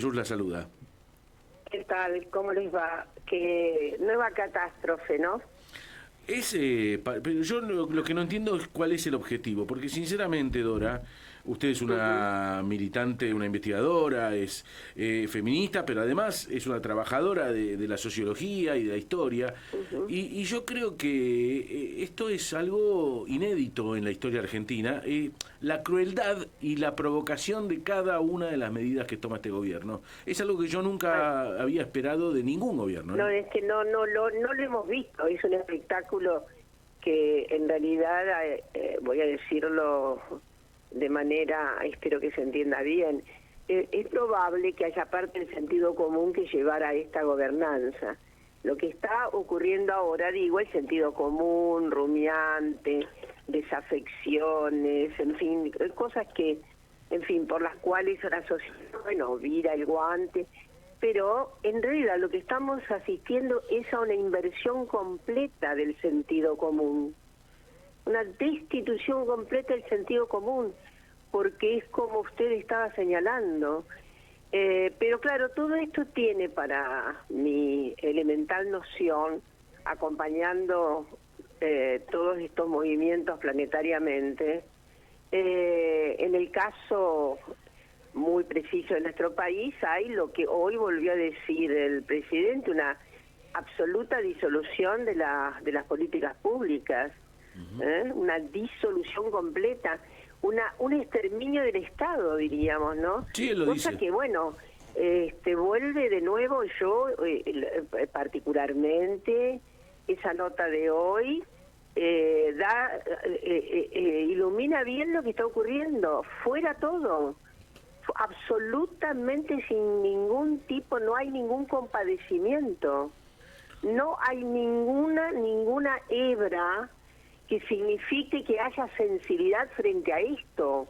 Jesús la saluda. ¿Qué tal? ¿Cómo les va? Qué nueva catástrofe, ¿no? Pero yo lo que no entiendo es cuál es el objetivo, porque sinceramente, Dora, usted es Ujú. una militante, una investigadora, es feminista, pero además es una trabajadora de la sociología y de la historia, Ujú. y yo creo que esto es algo inédito en la historia argentina, la crueldad y la provocación de cada una de las medidas que toma este gobierno. Es algo que yo Ah, nunca había esperado de ningún gobierno, ¿eh? no, es que no lo hemos visto. Es un espectáculo que en realidad, voy a decirlo de manera, espero que se entienda bien, es probable que haya parte del sentido común que llevara a esta gobernanza. Lo que está ocurriendo ahora, digo, el sentido común, rumiante, desafecciones, en fin, cosas que, en fin, por las cuales la sociedad, bueno, vira el guante, pero en realidad lo que estamos asistiendo es a una inversión completa del sentido común, una destitución completa del sentido común, porque es como usted estaba señalando. Pero claro, todo esto tiene para mi elemental noción, acompañando todos estos movimientos planetariamente, en el caso muy preciso de nuestro país, hay lo que hoy volvió a decir el presidente, una absoluta disolución de las políticas públicas, una disolución completa, un exterminio del Estado, diríamos, ¿no? Sí, él lo Cosa dice. que, bueno, vuelve de nuevo yo, particularmente, esa nota de hoy, ilumina bien lo que está ocurriendo, fuera todo, absolutamente sin ningún tipo, no hay ningún compadecimiento, no hay ninguna hebra que signifique que haya sensibilidad frente a esto.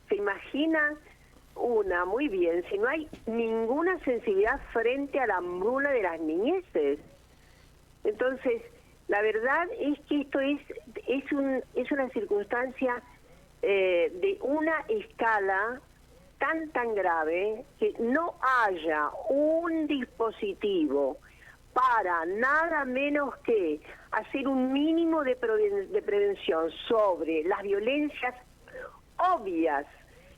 ¿Se imagina muy bien, si no hay ninguna sensibilidad frente a la hambruna de las niñeces? Entonces, la verdad es que esto es una circunstancia de una escala tan grave que no haya un dispositivo para nada menos que hacer un mínimo de prevención sobre las violencias obvias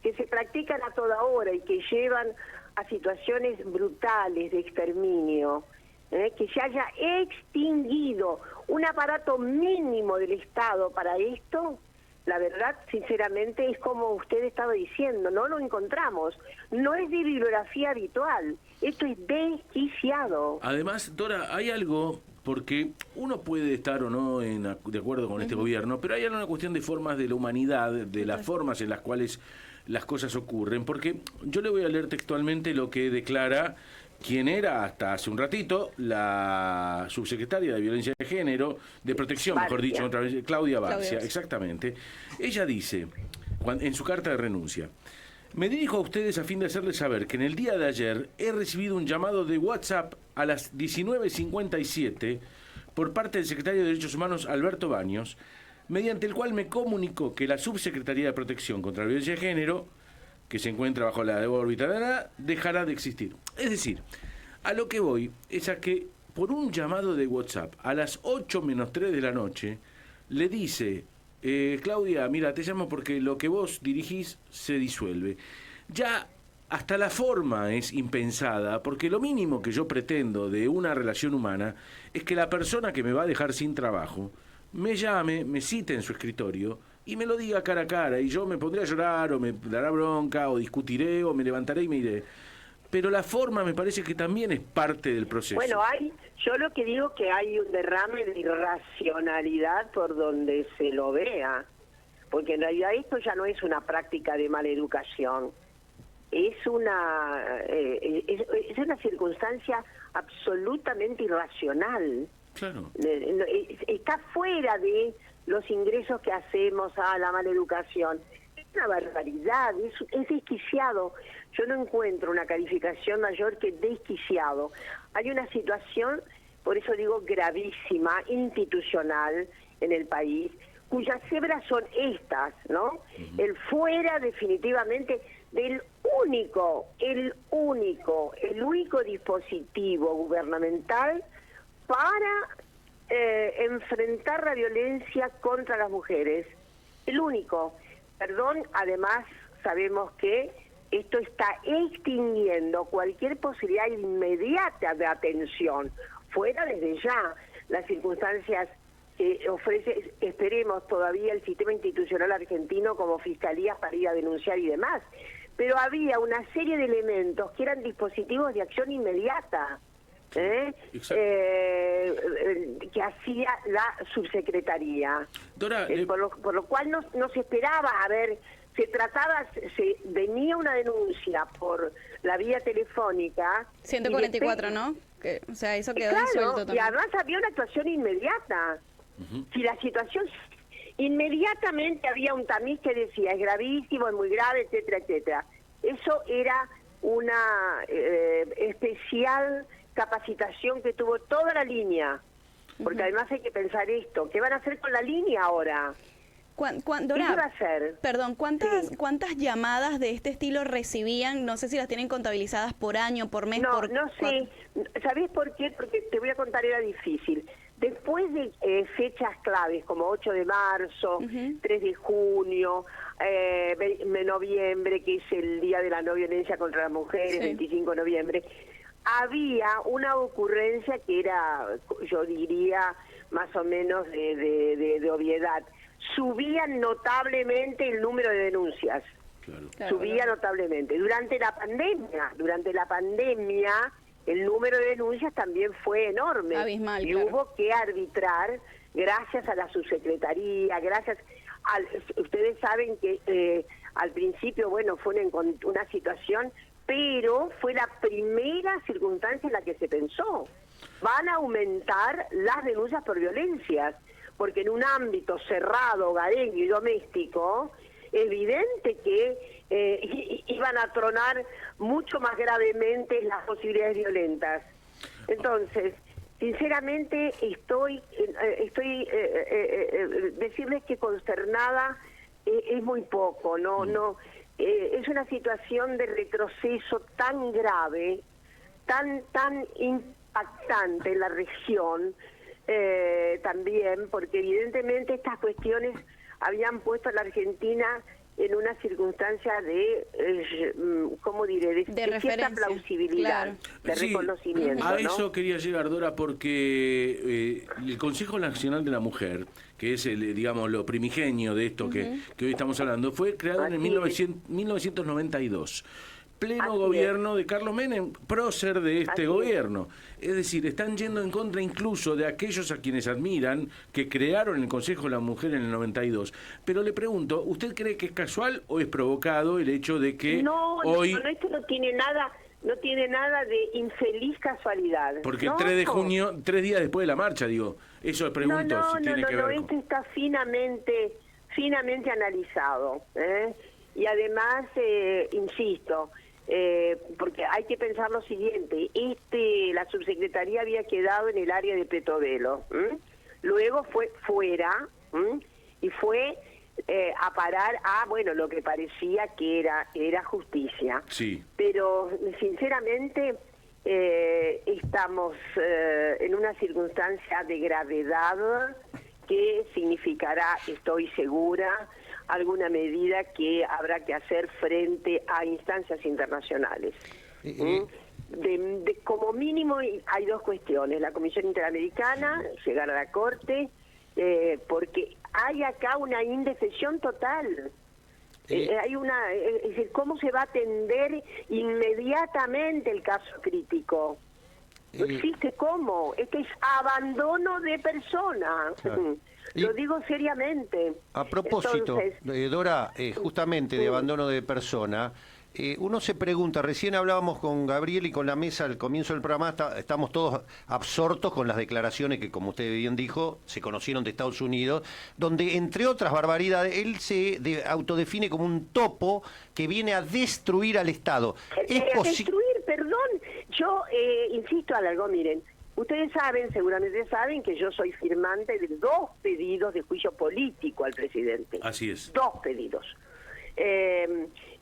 que se practican a toda hora y que llevan a situaciones brutales de exterminio, que se haya extinguido un aparato mínimo del Estado para esto. La verdad, sinceramente, es como usted estaba diciendo, no lo encontramos, no es de bibliografía habitual, esto es desquiciado. Además, Dora, hay algo, porque uno puede estar o no de acuerdo con este gobierno, pero hay una cuestión de formas de la humanidad, de las formas en las cuales las cosas ocurren, porque yo le voy a leer textualmente lo que declara quien era hasta hace un ratito la subsecretaria de Violencia de Género, de Protección, mejor dicho, Barcia. otra vez, Claudia Claudia Barcia, Barcia. exactamente. Ella dice, en su carta de renuncia: me dirijo a ustedes a fin de hacerles saber que en el día de ayer he recibido un llamado de WhatsApp a las 19:57 por parte del secretario de Derechos Humanos, Alberto Baños, mediante el cual me comunicó que la Subsecretaría de Protección contra la Violencia de Género, que se encuentra bajo la órbita, dejará de existir. Es decir, a lo que voy es a que por un llamado de WhatsApp a las 8:03 de la noche le dice: Claudia, mira, te llamo porque lo que vos dirigís se disuelve. Ya hasta la forma es impensada, porque lo mínimo que yo pretendo de una relación humana es que la persona que me va a dejar sin trabajo me llame, me cite en su escritorio y me lo diga cara a cara, y yo me pondré a llorar o me dará bronca o discutiré o me levantaré y me iré. Pero la forma me parece que también es parte del proceso. Bueno, yo lo que digo que hay un derrame de irracionalidad por donde se lo vea, porque en realidad esto ya no es una práctica de mala educación, es una circunstancia absolutamente irracional. Claro. Está fuera de los ingresos que hacemos a la mala educación. Es una barbaridad, es desquiciado. Yo no encuentro una calificación mayor que desquiciado. Hay una situación, por eso digo gravísima, institucional en el país, cuyas cebras son estas, ¿no? El fuera definitivamente del el único dispositivo gubernamental para enfrentar la violencia contra las mujeres. El único. Perdón, además sabemos que esto está extinguiendo cualquier posibilidad inmediata de atención, fuera desde ya las circunstancias que ofrece, esperemos todavía el sistema institucional argentino como fiscalías para ir a denunciar y demás, pero había una serie de elementos que eran dispositivos de acción inmediata, que hacía la subsecretaría. Dora, por lo cual no se esperaba, a ver, venía una denuncia por la vía telefónica. 144, ¿no? O sea, eso quedó disuelto también. Y además había una actuación inmediata. Si la situación... Inmediatamente había un tamiz que decía, es gravísimo, es muy grave, etcétera, etcétera. Eso era una especial capacitación que tuvo toda la línea. Porque además hay que pensar esto, ¿qué van a hacer con la línea ahora? Dora, ¿qué va a hacer? Perdón, ¿cuántas llamadas de este estilo recibían? No sé si las tienen contabilizadas por año, por mes, no sé. ¿Sabés por qué? Porque te voy a contar, era difícil. Después de fechas claves como 8 de marzo, 3 de junio, noviembre, que es el Día de la No Violencia contra las Mujeres, 25 de noviembre, había una ocurrencia que era, yo diría, más o menos de obviedad. Subían notablemente el número de denuncias. Subía notablemente. Durante la pandemia, el número de denuncias también fue enorme. Abismal, y hubo que arbitrar, gracias a la subsecretaría, ustedes saben que al principio, bueno, fue una situación, pero fue la primera circunstancia en la que se pensó. Van a aumentar las denuncias por violencias, porque en un ámbito cerrado, hogareño y doméstico, evidente que iban a tronar mucho mucho las posibilidades violentas. Entonces, sinceramente, estoy decirles que consternada es muy poco, es una situación de retroceso tan grave, tan impactante en la región, también, porque evidentemente estas cuestiones habían puesto a la Argentina en una circunstancia de, ¿cómo diré?, de cierta plausibilidad, de reconocimiento. A eso quería llegar, Dora, porque el Consejo Nacional de la Mujer, que es digamos lo primigenio de esto que hoy estamos hablando, fue creado en 1992. Pleno gobierno de Carlos Menem, prócer de este gobierno. Es decir, están yendo en contra incluso de aquellos a quienes admiran, que crearon el Consejo de la Mujer en el 92. Pero le pregunto, ¿usted cree que es casual o es provocado el hecho de que hoy... No, esto no tiene nada de infeliz casualidad. Porque el 3 de junio, 3 días después de la marcha, digo, eso pregunto si tiene que ver esto está finamente analizado. Y además, insisto, porque hay que pensar lo siguiente, la subsecretaría había quedado en el área de Petovelo, luego fue fuera y fue a parar a, bueno, lo que parecía que era justicia. Sí. Pero sinceramente estamos en una circunstancia de gravedad que significará, estoy segura, alguna medida que habrá que hacer frente a instancias internacionales. Como mínimo hay dos cuestiones: la Comisión Interamericana, llegar a la Corte, porque hay acá una indefensión total. Hay es decir, ¿cómo se va a atender inmediatamente el caso crítico? No existe cómo. Esto es abandono de persona. Claro. Lo digo seriamente. A propósito, entonces, Dora, justamente de abandono de persona, uno se pregunta, recién hablábamos con Gabriel y con la mesa al comienzo del programa, estamos todos absortos con las declaraciones que, como usted bien dijo, se conocieron de Estados Unidos, donde, entre otras barbaridades, él se autodefine como un topo que viene a destruir al Estado. Destruir, perdón. Yo insisto algo, miren. Ustedes seguramente saben que yo soy firmante de 2 pedidos de juicio político al presidente. Así es. 2 pedidos.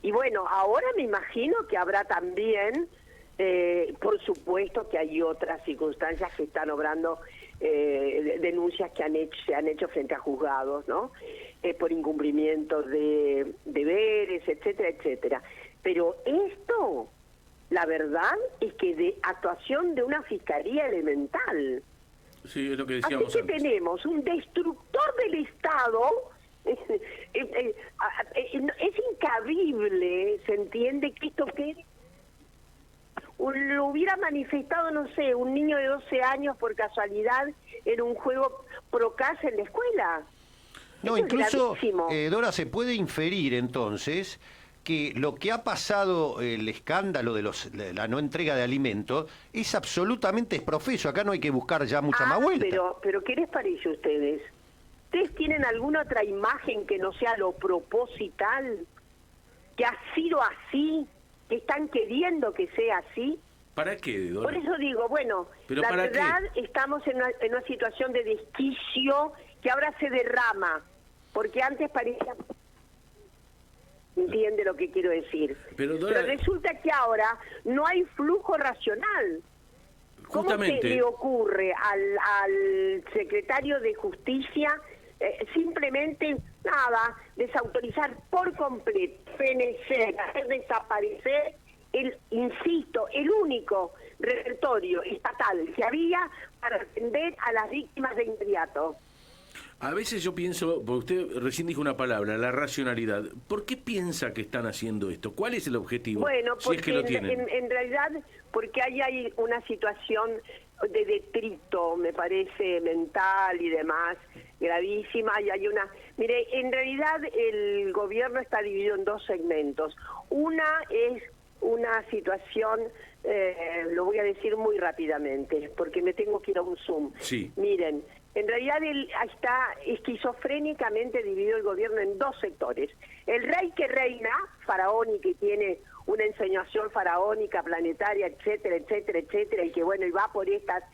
Y bueno, ahora me imagino que habrá también, por supuesto que hay otras circunstancias que están obrando, denuncias que se han hecho frente a juzgados, ¿no? Por incumplimiento de deberes, etcétera, etcétera. Pero esto, la verdad es que de actuación de una fiscalía elemental. Sí, es lo que decíamos Así que antes. tenemos un destructor del Estado. Es incabible, se entiende que esto que lo hubiera manifestado, no sé, un niño de 12 años por casualidad en un juego Procas en la escuela. No, Esto es incluso, gravísimo. Dora, se puede inferir entonces que lo que ha pasado, el escándalo de la no entrega de alimentos, es absolutamente exprofeso. Acá no hay que buscar ya mucha más vuelta. Pero ¿qué les parece a ustedes? ¿Ustedes tienen alguna otra imagen que no sea lo proposital? ¿Que ha sido así? ¿Que están queriendo que sea así? ¿Para qué, Dora? Por eso digo, bueno, ¿Pero la para verdad qué? estamos en una situación de desquicio que ahora se derrama, porque antes parecía... ¿Entiende lo que quiero decir? Pero, Dora, resulta que ahora no hay flujo racional. ¿Cómo se justamente, le ocurre al secretario de Justicia simplemente, nada, desautorizar por completo, fenecer, hacer desaparecer insisto, el único repertorio estatal que había para atender a las víctimas de inmediato? a veces yo pienso, porque usted recién dijo una palabra, la racionalidad. ¿Por qué piensa que están haciendo esto? ¿Cuál es el objetivo? Bueno, si es que porque lo tienen. en realidad, porque hay una situación de detrito, me parece, mental y demás, gravísima, y hay una... Mire, en realidad el gobierno está dividido en dos segmentos. Una es una situación, lo voy a decir muy rápidamente, porque me tengo que ir a un Zoom. Sí. Miren, en realidad está esquizofrénicamente dividido el gobierno en dos sectores. El rey que reina, faraón, y que tiene una ensoñación faraónica, planetaria, etcétera, etcétera, etcétera, y que bueno, y va por estas.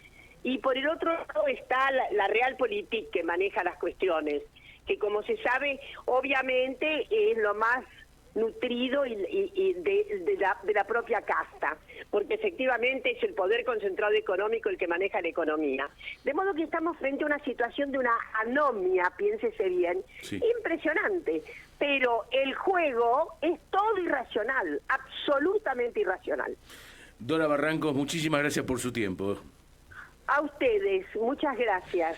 Y por el otro lado está la Realpolitik, que maneja las cuestiones, que como se sabe, obviamente es lo más nutrido y de la propia casta, porque efectivamente es el poder concentrado económico el que maneja la economía. De modo que estamos frente a una situación de una anomia, piénsese bien, Sí. impresionante, pero el juego es todo irracional, absolutamente irracional. Dora Barrancos, muchísimas gracias por su tiempo. A ustedes, muchas gracias.